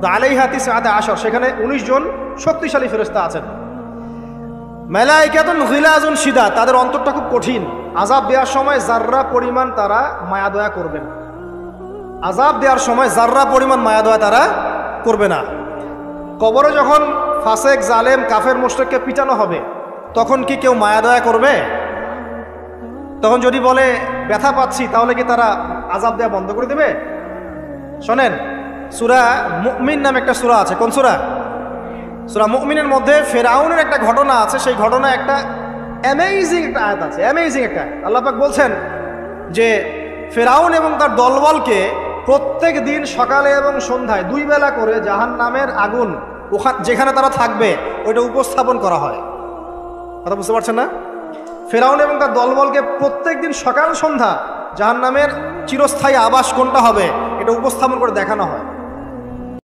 তো আলাইহা তিসআতা আশর, সেখানে 19 জন শক্তিশালী ফেরেশতা আছেন। মালাইকাতুন গিলাজুন শিদাদ, তাদের অন্তরটা খুব কঠিন। আযাব দেওয়ার সময় যাররা পরিমাণ তারা মায়া দয়া করবেন, আযাব দেওয়ার সময় যাররা পরিমাণ মায়া দয়া তারা করবে না। কবরে যখন ফাসেক জালেম কাফের মুশরিককে পিটানো হবে, তখন কি কেউ মায়া দয়া করবে? তখন যদি বলে ব্যথা পাচ্ছি, তাহলে কি তারা আযাব দেওয়া বন্ধ করে দেবে? শোনেন, সূরা মুমিন নামে একটা সূরা আছে। কোন সূরা? সূরা মুমিনের মধ্যে ফেরাউনের একটা ঘটনা আছে। সেই ঘটনা একটা অ্যামেজিং একটা আয়াত আছে, অ্যামেজিং একটা। আল্লাহ পাক বলছেন যে ফেরাউন এবং তার দলবলকে প্রত্যেক দিন সকালে এবং সন্ধ্যায় 2 বেলা করে জাহান্নামের আগুন যেখানে তারা থাকবে ওইটা উপস্থাপন করা হয়। কথা বুঝতে পারছেন না? ফেরাউন এবং তার দলবলকে প্রত্যেক দিন সকাল সন্ধ্যা জাহান্নামের চিরস্থায়ী আবাস কোনটা হবে এটা উপস্থাপন করে দেখানো হয়।